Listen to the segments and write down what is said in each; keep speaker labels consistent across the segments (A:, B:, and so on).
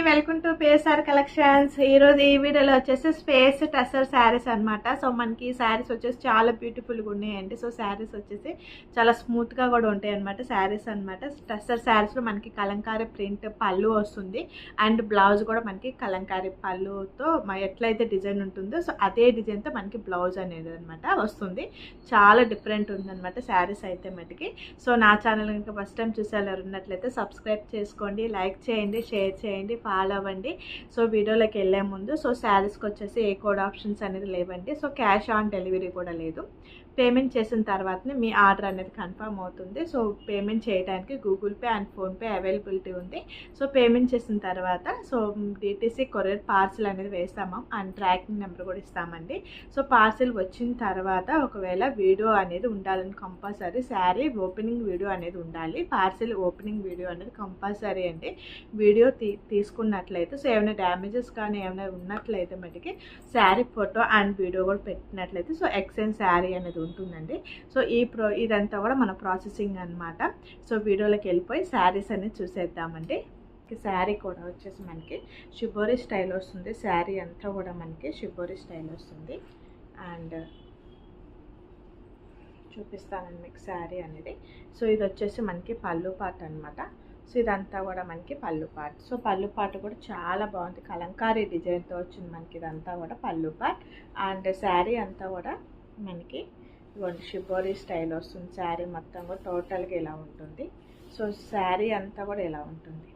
A: Welcome to PSR collections. ఈ రోజు ఈ వీడియోలో వచ్చేసి స్పేస్ టస్సర్ శారీస్ అన్నమాట. సో మనకి శారీస్ వచ్చేసి చాలా బ్యూటిఫుల్గా ఉన్నాయండి. సో శారీస్ వచ్చేసి చాలా స్మూత్గా కూడా ఉంటాయి అనమాట శారీస్ అనమాట. టస్సర్ శారీస్లో మనకి కలంకారీ ప్రింట్ పళ్ళు వస్తుంది అండ్ బ్లౌజ్ కూడా మనకి కలంకారీ పళ్ళుతో ఎట్లయితే డిజైన్ ఉంటుందో సో అదే డిజైన్తో మనకి బ్లౌజ్ అనేది అనమాట వస్తుంది. చాలా డిఫరెంట్ ఉందన్నమాట శారీస్ అయితే మటుకి. సో నా ఛానల్ కనుక ఫస్ట్ టైం చూసేవాళ్ళు ఉన్నట్లయితే సబ్స్క్రైబ్ చేసుకోండి, లైక్ చేయండి, షేర్ చేయండి, ఫాలో అవ్వండి. సో వీడియోలోకి వెళ్ళే ముందు సో శారీస్కి వచ్చేసి ఏ కోడ్ ఆప్షన్స్ అనేది లేవండి. సో క్యాష్ ఆన్ డెలివరీ కూడా లేదు. పేమెంట్ చేసిన తర్వాతనే మీ ఆర్డర్ అనేది కన్ఫర్మ్ అవుతుంది. సో పేమెంట్ చేయడానికి Google pay and PhonePe availability ఉంది. సో పేమెంట్ చేసిన తర్వాత సో డిటీసీ కొరియర్ పార్సిల్ అనేది వేస్తాము అండ్ ట్రాకింగ్ నెంబర్ కూడా ఇస్తామండి. సో పార్సిల్ వచ్చిన తర్వాత ఒకవేళ వీడియో అనేది ఉండాలని కంపల్సరీ శారీ ఓపెనింగ్ వీడియో అనేది ఉండాలి. పార్సిల్ ఓపెనింగ్ వీడియో అనేది కంపల్సరీ అండి. వీడియో తీసుకున్నట్లయితే సో ఏమైనా డ్యామేజెస్ కానీ ఏమైనా ఉన్నట్లయితే మటుకి శారీ ఫోటో అండ్ వీడియో కూడా పెట్టినట్లయితే సో ఎక్స్చేంజ్ శారీ అనేది ఉంటుందండి. సో ఇదంతా కూడా మన ప్రాసెసింగ్ అనమాట. సో వీడియోలోకి వెళ్ళిపోయి శారీస్ అనేది చూసేద్దామండి. శారీ కూడా వచ్చేసి మనకి షిబోరి స్టైల్ వస్తుంది. శారీ అంతా కూడా మనకి షిబోరి స్టైల్ వస్తుంది అండ్ చూపిస్తానండి మీకు శారీ అనేది. సో ఇది వచ్చేసి మనకి పళ్ళు పార్ట్ అనమాట. సో ఇదంతా కూడా మనకి పళ్ళు పార్ట్. సో పళ్ళు పార్ట్ కూడా చాలా బాగుంది, కలంకారీ డిజైన్తో వచ్చింది మనకి. ఇదంతా కూడా పళ్ళు పార్ట్ అండ్ శారీ అంతా కూడా మనకి షిబోరి స్టైల్ వస్తుంది. శారీ మొత్తం కూడా టోటల్గా ఇలా ఉంటుంది. సో శారీ అంతా కూడా ఇలా ఉంటుంది.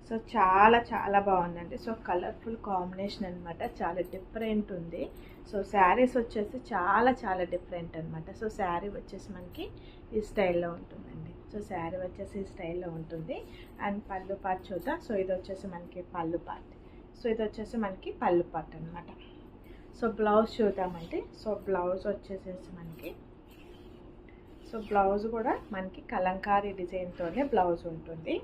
A: సో చాలా చాలా బాగుందండి. సో కలర్ఫుల్ కాంబినేషన్ అనమాట, చాలా డిఫరెంట్ ఉంది. సో శారీస్ వచ్చేసి చాలా చాలా డిఫరెంట్ అనమాట. సో శారీ వచ్చేసి మనకి ఈ స్టైల్లో ఉంటుందండి. సో శారీ వచ్చేసి ఈ స్టైల్లో ఉంటుంది అండ్ పళ్ళు పార్ట్ చూద్దాం. సో ఇది వచ్చేసి మనకి పళ్ళు పార్ట్. సో ఇది వచ్చేసి మనకి పళ్ళు పార్ట్ అనమాట. సో బ్లౌజ్ చూద్దామండి. సో బ్లౌజ్ వచ్చేసేసి మనకి సో బ్లౌజ్ కూడా మనకి కలంకారీ డిజైన్తోనే బ్లౌజ్ ఉంటుంది.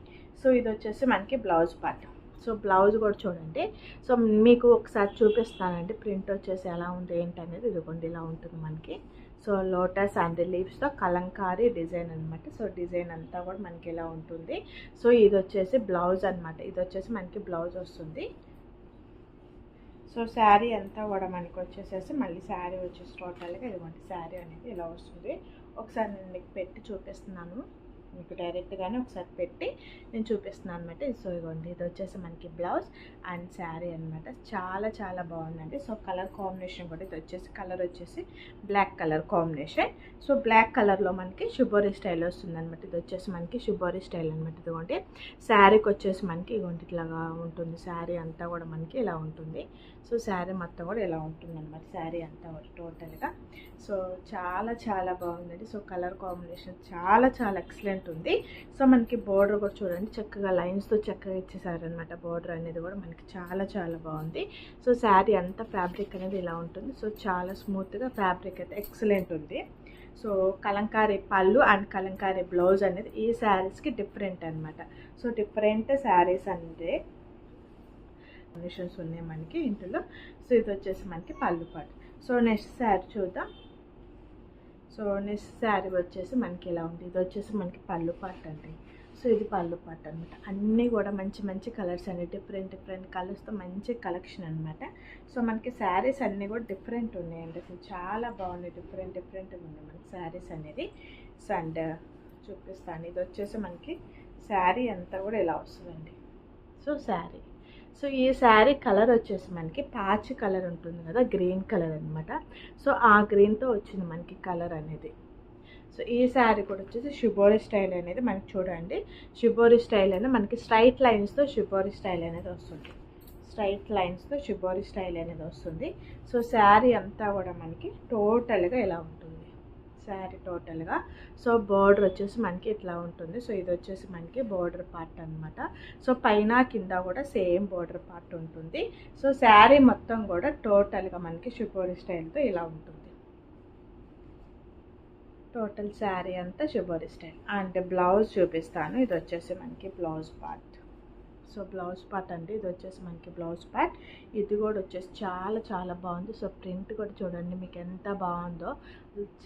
A: సో ఇది వచ్చేసి మనకి బ్లౌజ్ పార్ట్. సో బ్లౌజ్ కూడా చూడండి. సో మీకు ఒకసారి చూపిస్తానండి ప్రింట్ వచ్చేసి ఎలా ఉంది ఏంటి అనేది. ఇదిగోండి ఇలా ఉంటుంది మనకి. సో లోటస్ అండ్ లీవ్స్తో కలంకారీ డిజైన్ అనమాట. సో డిజైన్ అంతా కూడా మనకి ఇలా ఉంటుంది. సో ఇది వచ్చేసి బ్లౌజ్ అనమాట. ఇది వచ్చేసి మనకి బ్లౌజ్ వస్తుంది. సో శారీ అంతా కూడా మనకి వచ్చేసేసి మళ్ళీ శారీ వచ్చేసి టోటల్గా ఇదిగోండి శారీ అనేది ఇలా వస్తుంది. ఒకసారి నేను మీకు పెట్టి చూపిస్తున్నాను, మీకు డైరెక్ట్గానే ఒకసారి పెట్టి నేను చూపిస్తున్నాను అనమాట. సో ఇదిగోండి ఇది వచ్చేసి మనకి బ్లౌజ్ అండ్ శారీ అనమాట. చాలా చాలా బాగుందండి. సో కలర్ కాంబినేషన్ కూడా ఇది వచ్చేసి కలర్ వచ్చేసి black colour combination. So black కలర్లో మనకి షిబోరి స్టైల్ వస్తుంది అనమాట. ఇది వచ్చేసి మనకి షిబోరి స్టైల్ అనమాట. ఇదిగోండి శారీకి వచ్చేసి మనకి ఇదిగోండి ఇట్లాగా ఉంటుంది. శారీ అంతా కూడా మనకి ఇలా ఉంటుంది. సో శారీ మొత్తం కూడా ఇలా ఉంటుంది అనమాట. శారీ అంతా కూడా టోటల్గా సో చాలా చాలా బాగుందండి. సో కలర్ కాంబినేషన్ చాలా చాలా ఎక్సలెంట్ ఉంది. సో మనకి బోర్డర్ కూడా చూడండి చక్కగా లైన్స్తో చక్కగా ఇచ్చేసారనమాట. బోర్డర్ అనేది కూడా మనకి చాలా చాలా బాగుంది. సో శారీ అంతా ఫ్యాబ్రిక్ అనేది ఇలా ఉంటుంది. సో చాలా స్మూత్గా ఫ్యాబ్రిక్ అయితే ఎక్సలెంట్ ఉంది. సో కలంకారీ పళ్ళు అండ్ కలంకారీ బ్లౌజ్ అనేది ఈ శారీస్కి డిఫరెంట్ అనమాట. సో డిఫరెంట్ శారీస్ అంటే కాంబినేషన్స్ ఉన్నాయి మనకి ఇందులో. సో ఇది వచ్చేసి మనకి పళ్ళు పార్ట్. సో నెక్స్ట్ శారీ చూద్దాం. సో నెక్స్ట్ శారీ వచ్చేసి మనకి ఇలా ఉంది. ఇది వచ్చేసి మనకి పళ్ళు పార్ట్ అండి. సో ఇది పళ్ళు పార్ట్ అనమాట. అన్నీ కూడా మంచి మంచి కలర్స్ అండి, డిఫరెంట్ డిఫరెంట్ కలర్స్తో మంచి కలెక్షన్ అనమాట. సో మనకి శారీస్ అన్నీ కూడా డిఫరెంట్ ఉన్నాయండి. అసలు చాలా బాగున్నాయి, డిఫరెంట్ డిఫరెంట్గా ఉన్నాయి మనకి శారీస్ అనేది. సో అండ్ చూపిస్తాను. ఇది వచ్చేసి మనకి శారీ అంతా కూడా ఇలా వస్తుందండి. సో శారీ సో ఈ శారీ కలర్ వచ్చేసి మనకి ప్యాచ్ కలర్ ఉంటుంది కదా, గ్రీన్ కలర్ అనమాట. సో ఆ గ్రీన్తో వచ్చింది మనకి కలర్ అనేది. సో ఈ శారీ కూడా వచ్చేసి షిబోరి స్టైల్ అనేది మనకి చూడండి. షిబోరి స్టైల్ అనేది మనకి స్ట్రైట్ లైన్స్తో షిబోరి స్టైల్ అనేది వస్తుంది. స్ట్రైట్ లైన్స్తో షిబోరి స్టైల్ అనేది వస్తుంది. సో శారీ అంతా కూడా మనకి టోటల్గా ఇలా ఉంటుంది శారీ టోటల్గా. సో బోర్డర్ వచ్చేసి మనకి ఇట్లా ఉంటుంది. సో ఇది వచ్చేసి మనకి బోర్డర్ పార్ట్ అనమాట. సో పైన కింద కూడా సేమ్ బోర్డర్ పార్ట్ ఉంటుంది. సో శారీ మొత్తం కూడా టోటల్గా మనకి షిబోరి స్టైల్తో ఇలా ఉంటుంది. టోటల్ శారీ అంతా షిబోరి స్టైల్ అండ్ బ్లౌజ్ చూపిస్తాను. ఇది వచ్చేసి మనకి blouse part. So blouse part అండి, ఇది వచ్చేసి మనకి బ్లౌజ్ పార్ట్. ఇది కూడా వచ్చేసి చాలా చాలా బాగుంది. సో ప్రింట్ కూడా చూడండి మీకు ఎంత బాగుందో,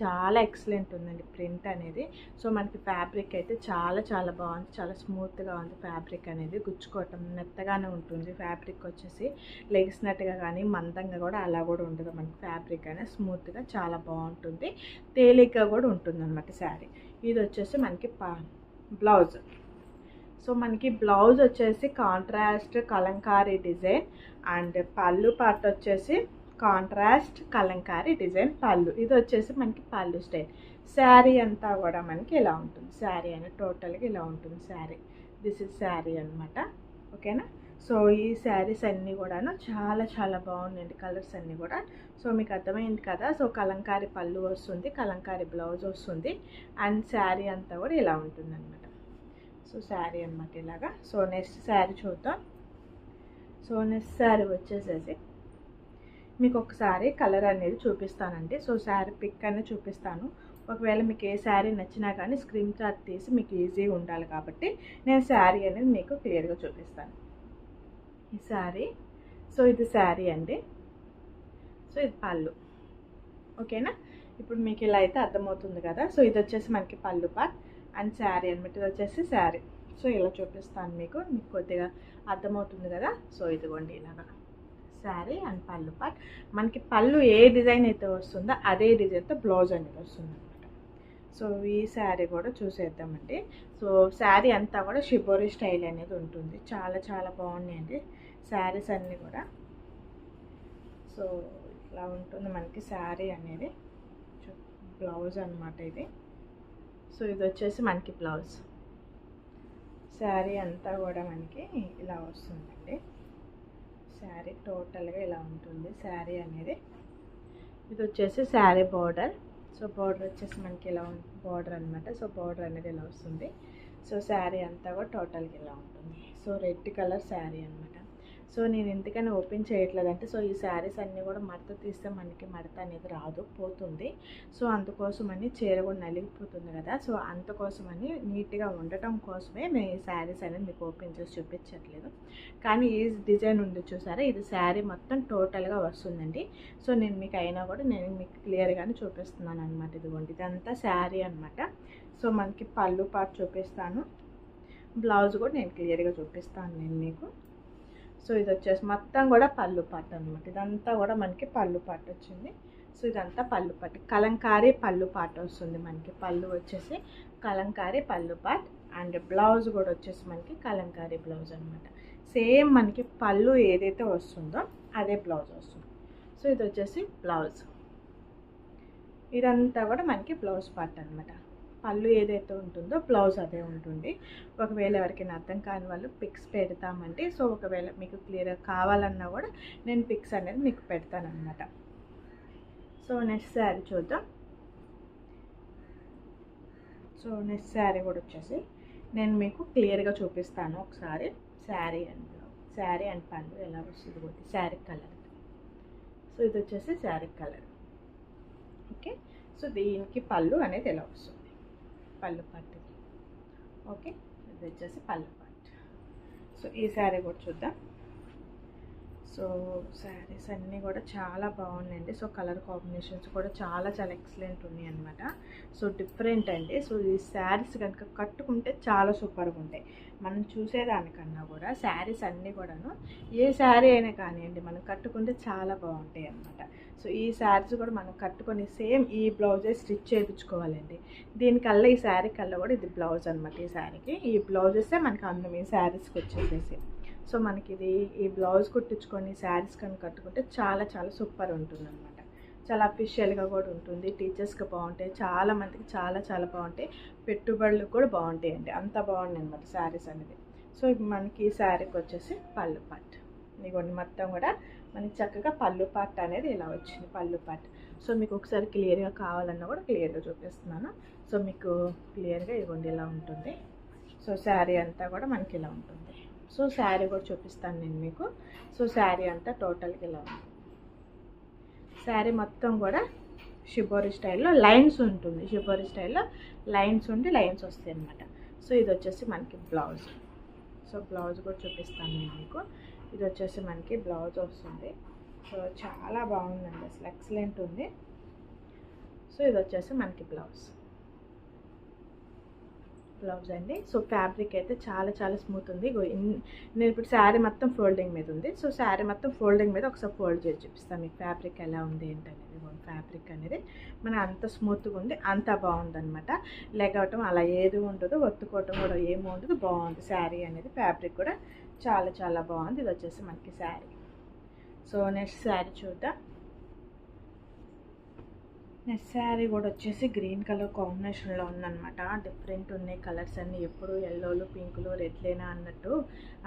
A: చాలా ఎక్సలెంట్ ఉందండి ప్రింట్ అనేది. సో మనకి ఫ్యాబ్రిక్ అయితే చాలా చాలా బాగుంది, చాలా స్మూత్గా ఉంది ఫ్యాబ్రిక్ అనేది. గుచ్చుకోవటం మెత్తగానే ఉంటుంది ఫ్యాబ్రిక్ వచ్చేసి, లెగిసినట్టుగా కానీ మందంగా కూడా అలా కూడా ఉండదు మనకి. ఫ్యాబ్రిక్ అనేది స్మూత్గా చాలా బాగుంటుంది, తేలిగ్గా కూడా ఉంటుంది అనమాట శారీ. ఇది వచ్చేసి మనకి బ్లౌజ్. సో మనకి బ్లౌజ్ వచ్చేసి కాంట్రాస్ట్ కలంకారీ డిజైన్, అండ్ పళ్ళు పార్ట్ వచ్చేసి కాంట్రాస్ట్ కలంకారీ డిజైన్ పళ్ళు. ఇది వచ్చేసి మనకి పళ్ళు స్టైల్. శారీ అంతా కూడా మనకి ఇలా ఉంటుంది. శారీ అనేది టోటల్గా ఇలా ఉంటుంది శారీ. దిస్ ఇస్ శారీ అనమాట. ఓకేనా. సో ఈ శారీస్ అన్నీ కూడాను చాలా చాలా బాగున్నాయండి, కలర్స్ అన్నీ కూడా. సో మీకు అర్థమైంది కదా. సో కలంకారీ పళ్ళు వస్తుంది, కలంకారీ బ్లౌజ్ వస్తుంది, అండ్ శారీ అంతా కూడా ఇలా ఉంటుంది అనమాట. సో శారీ అనమాట ఇలాగా. సో నెక్స్ట్ శారీ చూద్దాం. సో నెక్స్ట్ శారీ వచ్చేసేసి మీకు ఒకసారి కలర్ అనేది చూపిస్తానండి. సో శారీ పిక్ అనేది చూపిస్తాను. ఒకవేళ మీకు ఏ శారీ నచ్చినా కానీ స్క్రీన్ షాట్ తీసి మీకు ఈజీగా ఉండాలి కాబట్టి నేను శారీ అనేది మీకు క్లియర్గా చూపిస్తాను. ఈ శారీ, సో ఇది శారీ అండి. సో ఇది పళ్ళు. ఓకేనా. ఇప్పుడు మీకు ఇలా అయితే అర్థమవుతుంది కదా. సో ఇది వచ్చేసి మనకి పళ్ళు పార్ట్ అండ్ శారీ అనమాట. ఇది వచ్చేసి శారీ. సో ఇలా చూపిస్తాను మీకు కొద్దిగా అర్థమవుతుంది కదా. సో ఇదిగోండి ఇలాగా శారీ అండ్ పళ్ళు పార్ట్. మనకి పళ్ళు ఏ డిజైన్ అయితే వస్తుందో అదే డిజైన్తో బ్లౌజ్ అనేది వస్తుంది అనమాట. సో ఈ శారీ కూడా చూసేద్దామండి. సో శారీ అంతా కూడా షిబోరి స్టైల్ అనేది ఉంటుంది. చాలా చాలా బాగున్నాయండి శారీస్ అన్నీ కూడా. సో ఇలా ఉంటుంది మనకి శారీ అనేది. బ్లౌజ్ అనమాట ఇది. సో ఇది వచ్చేసి మనకి బ్లౌజ్. శారీ అంతా కూడా మనకి ఇలా వస్తుందండి. శారీ టోటల్గా ఇలా ఉంటుంది శారీ అనేది. ఇది వచ్చేసి శారీ బార్డర్. సో బార్డర్ వచ్చేసి మనకి ఇలా బార్డర్ అనమాట. సో బార్డర్ అనేది ఇలా వస్తుంది. సో శారీ అంతా కూడా టోటల్గా ఇలా ఉంటుంది. సో రెడ్ కలర్ శారీ అనమాట. సో నేను ఎందుకని ఓపెన్ చేయట్లేదంటే, సో ఈ శారీస్ అన్నీ కూడా మడత తీస్తే మనకి మడత అనేది రాదు, పోతుంది. సో అందుకోసమని చీర కూడా నలిగిపోతుంది కదా. సో అందుకోసమని నీట్గా ఉండటం కోసమే నేను ఈ శారీస్ అనేది మీకు ఓపెన్ చేసి చూపించట్లేదు. కానీ ఈ డిజైన్ ఉంది చూసారా, ఇది శారీ మొత్తం టోటల్గా వస్తుందండి. సో నేను మీకు అయినా కూడా నేను మీకు క్లియర్గానే చూపిస్తున్నాను అనమాట. ఇదిగోండి ఇదంతా శారీ అనమాట. సో మనకి పళ్ళు పార్ట్ చూపిస్తాను, బ్లౌజ్ కూడా నేను క్లియర్గా చూపిస్తాను నేను మీకు. సో ఇది వచ్చేసి మొత్తం కూడా పళ్ళు పార్ట్ అనమాట. ఇదంతా కూడా మనకి పళ్ళు పార్ట్ వచ్చింది. సో ఇదంతా పళ్ళు పార్ట్, కలంకారీ పళ్ళు పార్ట్ వస్తుంది మనకి. పళ్ళు వచ్చేసి కలంకారీ పళ్ళు పార్ట్, అండ్ బ్లౌజ్ కూడా వచ్చేసి మనకి కలంకారీ బ్లౌజ్ అనమాట. సేమ్ మనకి పళ్ళు ఏదైతే వస్తుందో అదే బ్లౌజ్ వస్తుంది. సో ఇది వచ్చేసి బ్లౌజ్. ఇదంతా కూడా మనకి బ్లౌజ్ పార్ట్ అనమాట. పళ్ళు ఏదైతే ఉంటుందో బ్లౌజ్ అదే ఉంటుంది. ఒకవేళ ఎవరికైనా అర్థం కాని వాళ్ళు పిక్స్ పెడతామండి. సో ఒకవేళ మీకు క్లియర్గా కావాలన్నా కూడా నేను పిక్స్ అనేది మీకు పెడతానమాట. సో నెక్స్ట్ శారీ చూద్దాం. సో నెక్స్ట్ శారీ కూడా వచ్చేసి నేను మీకు క్లియర్గా చూపిస్తాను ఒకసారి. శారీ అండ్ పళ్ళు ఎలా వస్తుంది కూడా శారీ కలర్. సో ఇది వచ్చేసి శారీ కలర్. ఓకే. సో దీనికి పళ్ళు అనేది ఎలా వస్తుంది, పళ్ళు పార్ట్. ఓకే. ఇది వచ్చేసి పళ్ళు పార్ట్. సో ఈ శారీ కూడా చూద్దాం. సో శారీస్ అన్నీ కూడా చాలా బాగున్నాయండి. సో కలర్ కాంబినేషన్స్ కూడా చాలా చాలా ఎక్సలెంట్ ఉన్నాయి అనమాట. సో డిఫరెంట్ అండి. సో ఈ శారీస్ కనుక కట్టుకుంటే చాలా సూపర్గా ఉంటాయి. మనం చూసేదానికన్నా కూడా శారీస్ అన్నీ కూడాను ఏ శారీ అయినా కానివ్వండి మనం కట్టుకుంటే చాలా బాగుంటాయి అన్నమాట. సో ఈ శారీస్ కూడా మనం కట్టుకొని సేమ్ ఈ బ్లౌజే స్టిచ్ చేయించుకోవాలండి. దీనికల్లా ఈ శారీ కల్లా కూడా ఇది బ్లౌజ్ అనమాట. ఈ శారీకి ఈ బ్లౌజెసే మనకి అందం ఈ శారీస్కి వచ్చేసేసి. సో మనకి ఇది ఈ బ్లౌజ్ కుట్టించుకొని శారీస్ కనుక కట్టుకుంటే చాలా చాలా సూపర్ ఉంటుంది అనమాట. చాలా అఫీషియల్గా కూడా ఉంటుంది. టీచర్స్కి బాగుంటాయి, చాలా మందికి చాలా చాలా బాగుంటాయి, పెట్టుబడులకు కూడా బాగుంటాయండి. అంత బాగుంది అనమాట శారీస్ అనేది. సో మనకి ఈ శారీకి వచ్చేసి పళ్ళు పార్ట్. ఇదిగోండి మొత్తం కూడా మనకి చక్కగా పళ్ళు పార్ట్ అనేది ఇలా వచ్చింది, పళ్ళు పార్ట్. సో మీకు ఒకసారి క్లియర్గా కావాలన్నా కూడా క్లియర్గా చూపిస్తున్నాను. సో మీకు క్లియర్గా ఇదిగోండి ఇలా ఉంటుంది. సో శారీ అంతా కూడా మనకి ఇలా ఉంటుంది. సో శారీ కూడా చూపిస్తాను నేను మీకు. సో శారీ అంతా టోటల్గా ఇలా ఉంది. శారీ మొత్తం కూడా షిబోరి స్టైల్లో లైన్స్ ఉంటుంది. షిబోరి స్టైల్లో లైన్స్ ఉండి లైన్స్ వస్తాయి అన్నమాట. సో ఇది వచ్చేసి మనకి బ్లౌజ్. సో బ్లౌజ్ కూడా చూపిస్తాను నేను మీకు. ఇది వచ్చేసి మనకి బ్లౌజ్ వస్తుంది. సో చాలా బాగుందండి, అసలు ఎక్సలెంట్ ఉంది. సో ఇది వచ్చేసి మనకి బ్లౌజ్ అండి. సో ఫ్యాబ్రిక్ అయితే చాలా చాలా స్మూత్ ఉంది. నేను ఇప్పుడు శారీ మొత్తం ఫోల్డింగ్ మీద ఉంది. సో శారీ మొత్తం ఫోల్డింగ్ మీద ఒకసారి ఫోల్డ్ చేసి చూపిస్తాను మీకు ఫ్యాబ్రిక్ ఎలా ఉంది ఏంటనేది. ఫ్యాబ్రిక్ అనేది మన అంత స్మూత్గా ఉంది, అంత బాగుందన్నమాట. లెగ్ అవటం అలా ఏది ఉండదు, ఒత్తుకోవటం కూడా ఏమి ఉండదు, బాగుంది శారీ అనేది. ఫ్యాబ్రిక్ కూడా చాలా చాలా బాగుంది. ఇది వచ్చేసి మనకి శారీ. సో నెక్స్ట్ శారీ చూద్దాం. నెక్స్ట్ శారీ కూడా వచ్చేసి గ్రీన్ కలర్ కాంబినేషన్లో ఉందన్నమాట. డిఫరెంట్ ఉన్నాయి కలర్స్ అన్నీ. ఎప్పుడు ఎల్లోలు పింకులు రెడ్లేనా అన్నట్టు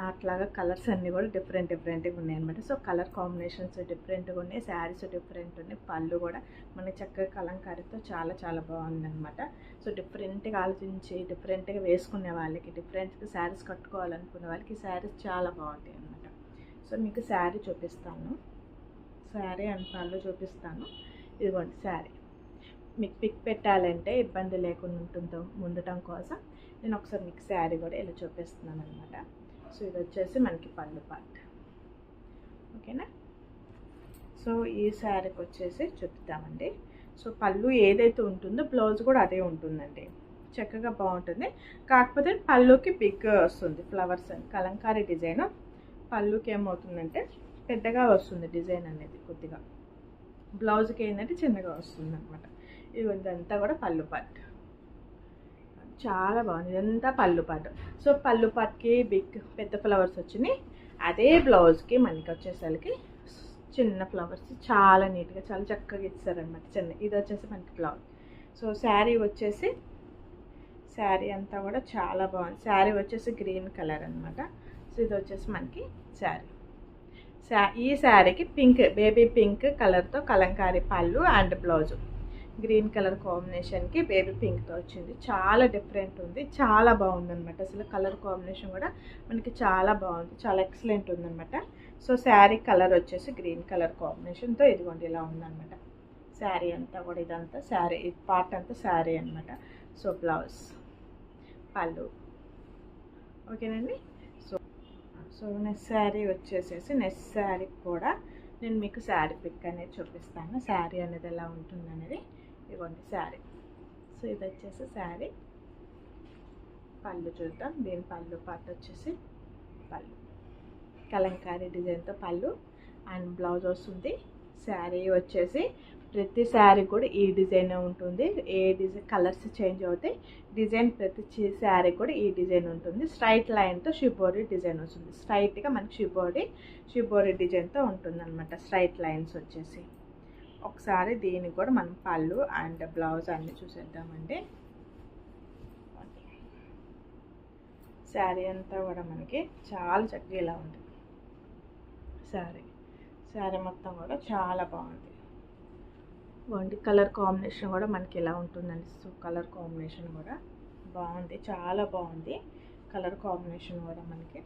A: అట్లాగా కలర్స్ అన్నీ కూడా డిఫరెంట్గా ఉన్నాయి అనమాట. సో కలర్ కాంబినేషన్స్ డిఫరెంట్గా ఉన్నాయి, శారీస్ డిఫరెంట్ ఉన్నాయి. పళ్ళు కూడా మనకి చక్కగా కలంకారీతో చాలా చాలా బాగుందన్నమాట. సో డిఫరెంట్గా ఆలోచించి డిఫరెంట్గా వేసుకునే వాళ్ళకి, డిఫరెంట్గా శారీస్ కట్టుకోవాలనుకునే వాళ్ళకి ఈ శారీస్ చాలా బాగుంటాయి అనమాట. సో మీకు శారీ చూపిస్తాను, శారీ అండ్ పళ్ళు చూపిస్తాను. ఇదిగోండి శారీ. మీకు పిక్ పెట్టాలంటే ఇబ్బంది లేకుండా ఉండటం కోసం నేను ఒకసారి మీకు శారీ కూడా ఇలా చూపిస్తున్నాను అనమాట. సో ఇది వచ్చేసి మనకి పళ్ళు పార్ట్, ఓకేనా. సో ఈ శారీకి వచ్చేసి చూపిద్దామండి. సో పళ్ళు ఏదైతే ఉంటుందో బ్లౌజ్ కూడా అదే ఉంటుందండి, చక్కగా బాగుంటుంది. కాకపోతే పళ్ళుకి బిగ్ వస్తుంది ఫ్లవర్స్ అని, కలంకారీ డిజైన్. పళ్ళుకి ఏమవుతుందంటే పెద్దగా వస్తుంది డిజైన్ అనేది కొద్దిగా, బ్లౌజ్కి ఏంటంటే చిన్నగా వస్తుంది అనమాట. ఇదంతా కూడా పళ్ళు పార్ట్, చాలా బాగుంది. ఇదంతా పళ్ళు పార్ట్. సో పళ్ళు పార్ట్కి పెద్ద ఫ్లవర్స్ వచ్చినాయి. అదే బ్లౌజ్కి మనకి వచ్చేసరికి చిన్న ఫ్లవర్స్ చాలా నీట్గా చాలా చక్కగా ఇచ్చారనమాట చిన్న. ఇది వచ్చేసి మనకి బ్లౌజ్. సో శారీ వచ్చేసి శారీ అంతా కూడా చాలా బాగుంది. శారీ వచ్చేసి గ్రీన్ కలర్ అనమాట. సో ఇది వచ్చేసి మనకి శారీ. ఈ శారీకి పింక్, బేబీ పింక్ కలర్తో కలంకారీ పళ్ళు అండ్ బ్లౌజు. గ్రీన్ కలర్ కాంబినేషన్కి బేబీ పింక్తో వచ్చింది. చాలా డిఫరెంట్ ఉంది, చాలా బాగుందన్నమాట. అసలు కలర్ కాంబినేషన్ కూడా మనకి చాలా బాగుంది, చాలా ఎక్సలెంట్ ఉందన్నమాట. సో శారీ కలర్ వచ్చేసి గ్రీన్ కలర్ కాంబినేషన్తో ఇదిగోండి ఇలా ఉందన్నమాట. శారీ అంతా కూడా ఇదంతా శారీ, ఈ పార్ట్ అంతా శారీ అనమాట. సో బ్లౌజ్, పళ్ళు, ఓకేనండి. సో నెక్స్ట్ శారీ వచ్చేసేసి నెక్స్ట్ శారీ కూడా నేను మీకు శారీ పిక్ అనేది చూపిస్తాను, శారీ అనేది ఎలా ఉంటుంది అనేది. ఇవ్వండి శారీ. సో ఇది వచ్చేసి శారీ. పళ్ళు చూద్దాం. దీని పళ్ళు పార్ట్ వచ్చేసి పళ్ళు కలంకారీ డిజైన్తో పళ్ళు అండ్ బ్లౌజ్ వస్తుంది. శారీ వచ్చేసి ప్రతి శారీ కూడా ఈ డిజైన్ ఉంటుంది. ఏ డిజైన్ కలర్స్ చేంజ్ అవుతాయి, డిజైన్ ప్రతి శారీ కూడా ఈ డిజైన్ ఉంటుంది. స్ట్రైట్ లైన్తో షిబోరి డిజైన్ వస్తుంది. స్ట్రైట్గా మనకి షిబోరి డిజైన్తో ఉంటుంది అనమాట. స్ట్రైట్ లైన్స్ వచ్చేసి ఒకసారి దీనికి కూడా మనం పళ్ళు అండ్ బ్లౌజ్ అన్నీ చూసేద్దామండి. శారీ అంతా కూడా మనకి చాలా చక్కగా ఇలా ఉంది. శారీ మొత్తం కూడా చాలా బాగుంది. బాగుంది. కలర్ కాంబినేషన్ కూడా మనకి ఇలా ఉంటుందండి. సో కలర్ కాంబినేషన్ కూడా బాగుంది, చాలా బాగుంది. కలర్ కాంబినేషన్ కూడా మనకి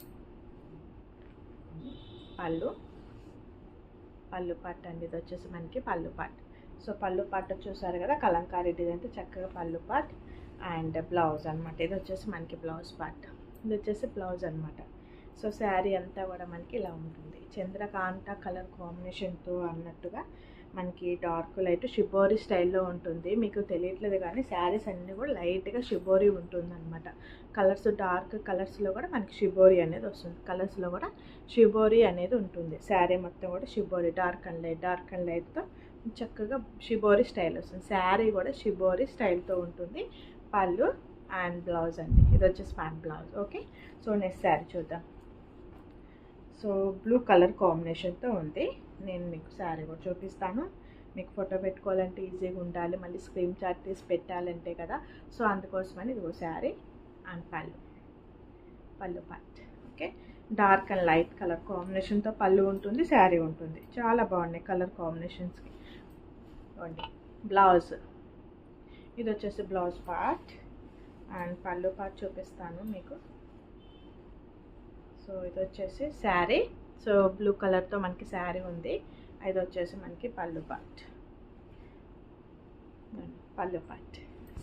A: పళ్ళు పార్ట్ అండి. ఇది వచ్చేసి మనకి పళ్ళు పార్ట్. సో పళ్ళు పార్ట్ చూసారు కదా, కలంకారీ డిజైన్తో చక్కగా పళ్ళు పార్ట్ అండ్ బ్లౌజ్ అనమాట. ఇది వచ్చేసి మనకి బ్లౌజ్ పార్ట్, ఇది వచ్చేసి బ్లౌజ్ అనమాట. సో శారీ అంతా కూడా మనకి ఇలా ఉంటుంది. చంద్రకాంత కలర్ కాంబినేషన్తో అన్నట్టుగా మనకి డార్క్ లైట్ షిబోరి స్టైల్లో ఉంటుంది. మీకు తెలియట్లేదు కానీ శారీస్ అన్నీ కూడా లైట్గా షిబోరి ఉంటుంది అనమాట. కలర్స్ డార్క్ కలర్స్లో కూడా మనకి షిబోరి అనేది వస్తుంది. కలర్స్లో కూడా షిబోరి అనేది ఉంటుంది. శారీ మొత్తం కూడా షిబోరి, డార్క్ అండ్ లైట్తో చక్కగా షిబోరి స్టైల్ వస్తుంది. శారీ కూడా షిబోరి స్టైల్తో ఉంటుంది. పళ్ళు అండ్ బ్లౌజ్ అండి. ఇది వచ్చేసి pant blouse. Okay. So next sari చూద్దాం. సో బ్లూ కలర్ కాంబినేషన్తో ఉంది. నేను మీకు శారీ కూడా చూపిస్తాను. మీకు ఫోటో పెట్టుకోవాలంటే ఈజీగా ఉండాలి, మళ్ళీ స్క్రీన్ షాట్ తీసి పెట్టాలంటే కదా. సో అందుకోసమని ఇదిగో శారీ అండ్ పళ్ళు part. Okay. Dark and light colour కాంబినేషన్తో పళ్ళు ఉంటుంది, శారీ ఉంటుంది. చాలా బాగున్నాయి కలర్ కాంబినేషన్స్కి. బ్లౌజ్, ఇది వచ్చేసి బ్లౌజ్ పార్ట్ అండ్ పళ్ళు పార్ట్ చూపిస్తాను మీకు. సో ఇది వచ్చేసి శారీ. సో బ్లూ కలర్తో మనకి శారీ ఉంది. ఇది వచ్చేసి మనకి పళ్ళు పార్ట్.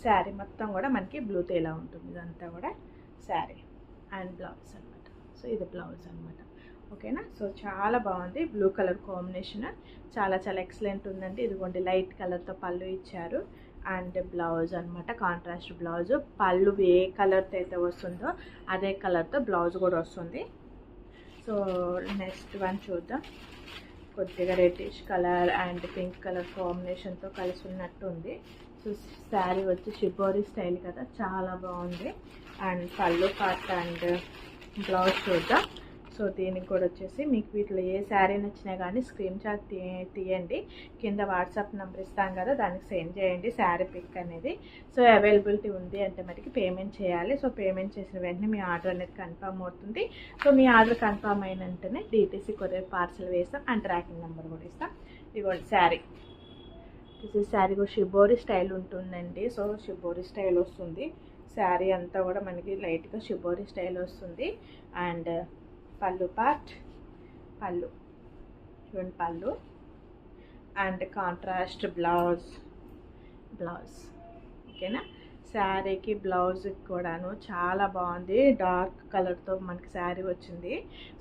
A: శారీ మొత్తం కూడా మనకి బ్లూతో ఇలా ఉంటుంది. ఇదంతా కూడా శారీ అండ్ బ్లౌజ్ అనమాట. సో ఇది బ్లౌజ్ అనమాట. ఓకేనా. సో చాలా బాగుంది, బ్లూ కలర్ కాంబినేషన్ చాలా చాలా ఎక్సలెంట్ ఉందండి. ఇదిగోండి లైట్ కలర్తో పళ్ళు ఇచ్చారు అండ్ బ్లౌజ్ అనమాట, కాంట్రాస్ట్ బ్లౌజ్. పళ్ళు ఏ కలర్తో అయితే వస్తుందో అదే కలర్తో బ్లౌజ్ కూడా వస్తుంది. సో నెక్స్ట్ వన్ చూద్దాం. కొద్దిగా reddish colour and pink colour కాంబినేషన్తో కలిసి ఉన్నట్టు ఉంది. సో శారీ వచ్చి షిబోరి స్టైల్ కదా, చాలా బాగుంది. అండ్ పళ్ళు పార్ట్ అండ్ బ్లౌజ్ చూద్దాం. సో దీనికి కూడా వచ్చేసి మీకు వీటిలో ఏ శారీ నచ్చినా కానీ స్క్రీన్ షాట్ తీయండి, కింద వాట్సాప్ నెంబర్ ఇస్తాం కదా, దానికి సెండ్ చేయండి శారీ పిక్ అనేది. సో అవైలబిలిటీ ఉంది అంటే మటుకు పేమెంట్ చేయాలి. సో పేమెంట్ చేసిన వెంటనే మీ ఆర్డర్ అనేది కన్ఫర్మ్ అవుతుంది. సో మీ ఆర్డర్ కన్ఫర్మ్ అయిన వెంటనే DTC కొరియర్ పార్సల్ వేస్తాం అండ్ ట్రాకింగ్ నెంబర్ కూడా ఇస్తాం. ఇదిగోండి శారీ, శారీ కూడా షిబోరి స్టైల్ ఉంటుందండి. సో షిబోరి స్టైల్ వస్తుంది శారీ అంతా కూడా మనకి లైట్గా షిబోరి స్టైల్ వస్తుంది. అండ్ పళ్ళు పార్ట్, పళ్ళు చూడండి పళ్ళు అండ్ కాంట్రాస్ట్ బ్లౌజ్, ఓకేనా. శారీకి బ్లౌజ్ కూడాను చాలా బాగుంది, డార్క్ కలర్తో మనకి శారీ వచ్చింది.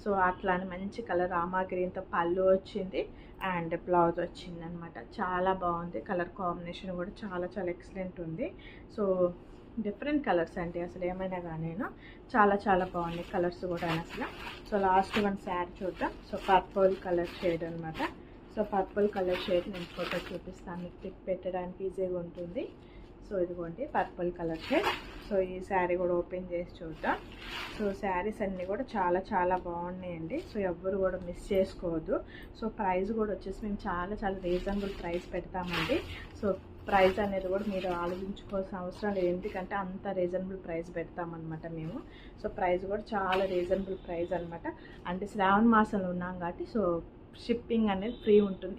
A: సో అట్లానే మంచి కలర్ రామా గ్రీన్తో పళ్ళు వచ్చింది అండ్ బ్లౌజ్ వచ్చింది అనమాట. చాలా బాగుంది, కలర్ కాంబినేషన్ కూడా చాలా చాలా ఎక్సలెంట్ ఉంది. సో డిఫరెంట్ కలర్స్ అండి, అసలు ఏమైనా కానీ చాలా చాలా బాగున్నాయి కలర్స్ కూడా అసలు. సో లాస్ట్ వన్ శారీ చూద్దాం. సో పర్పుల్ కలర్ షేడ్ అనమాట. సో పర్పుల్ కలర్ షేడ్ నేను ఫోటో చూపిస్తాను, మీకు పిక్ పెట్టడానికి ఈజీగా ఉంటుంది. సో ఇదిగోండి పర్పుల్ కలర్ షేడ్. సో ఈ శారీ కూడా ఓపెన్ చేసి చూద్దాం. సో శారీస్ అన్నీ కూడా చాలా చాలా బాగున్నాయండి. సో ఎవ్వరు కూడా మిస్ చేసుకోవద్దు. సో ప్రైస్ కూడా వచ్చేసి మేము చాలా చాలా రీజనబుల్ ప్రైస్ పెడతామండి. సో ప్రైస్ అనేది కూడా మీరు ఆలోచించుకోవాల్సిన అవసరం లేదు, ఎందుకంటే అంత రీజనబుల్ ప్రైస్ పెడతామన్నమాట మేము. సో ప్రైస్ కూడా చాలా రీజనబుల్ ప్రైస్ అనమాట. అంటే శ్రావణ మాసంలో ఉన్నాం కాబట్టి సో షిప్పింగ్ అనేది ఫ్రీ ఉంటుంది.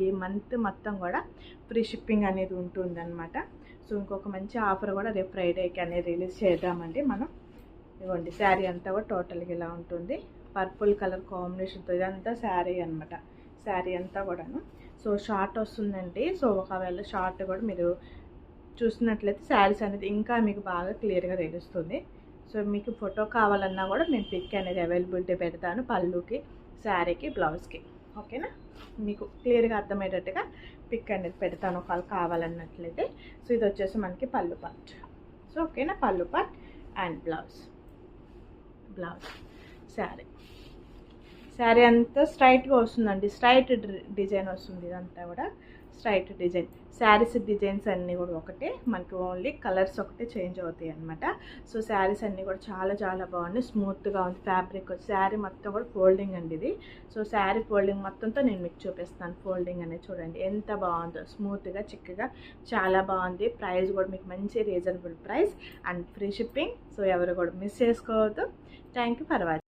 A: ఈ మంత్ మొత్తం కూడా ఫ్రీ షిప్పింగ్ అనేది ఉంటుంది అనమాట. సో ఇంకొక మంచి ఆఫర్ కూడా రేపు ఫ్రైడేకి అనేది రిలీజ్ చేద్దామండి మనం. ఇవ్వండి శారీ అంతా కూడా టోటల్గా ఇలా ఉంటుంది, పర్పుల్ కలర్ కాంబినేషన్తో. ఇదంతా శారీ అనమాట, శారీ అంతా కూడాను. సో షార్ట్ వస్తుందండి. సో ఒకవేళ షార్ట్ కూడా మీరు చూసినట్లయితే శారీస్ అనేది ఇంకా మీకు బాగా క్లియర్గా తెలుస్తుంది. సో మీకు ఫోటో కావాలన్నా కూడా నేను పిక్ అనేది అవైలబిలిటీ పెడతాను, పళ్ళుకి శారీకి బ్లౌజ్కి. ఓకేనా, మీకు క్లియర్గా అర్థమయ్యేటట్టుగా పిక్ అనేది పెడతాను ఒకవేళ కావాలన్నట్లయితే. సో ఇది వచ్చేసి మనకి పళ్ళు పార్ట్. సో ఓకేనా, పళ్ళు పార్ట్ అండ్ బ్లౌజ్ శారీ అంతా స్ట్రైట్గా వస్తుందండి, స్ట్రైట్ డిజైన్ వస్తుంది. ఇదంతా కూడా స్ట్రైట్ డిజైన్. శారీస్ డిజైన్స్ అన్నీ కూడా ఒకటే, మనకి ఓన్లీ కలర్స్ ఒకటే చేంజ్ అవుతాయి అనమాట. సో శారీస్ అన్నీ కూడా చాలా చాలా బాగున్నాయి, స్మూత్గా ఉంది ఫ్యాబ్రిక్. శారీ మొత్తం కూడా ఫోల్డింగ్ అండి ఇది. సో శారీ ఫోల్డింగ్ మొత్తంతో నేను మీకు చూపిస్తాను. ఫోల్డింగ్ అనేది చూడండి ఎంత బాగుందో, స్మూత్గా చిక్కగా చాలా బాగుంది. ప్రైస్ కూడా మీకు మంచి reasonable price and free shipping. So ఎవరు కూడా మిస్ చేసుకోవద్దు. Thank you for watching.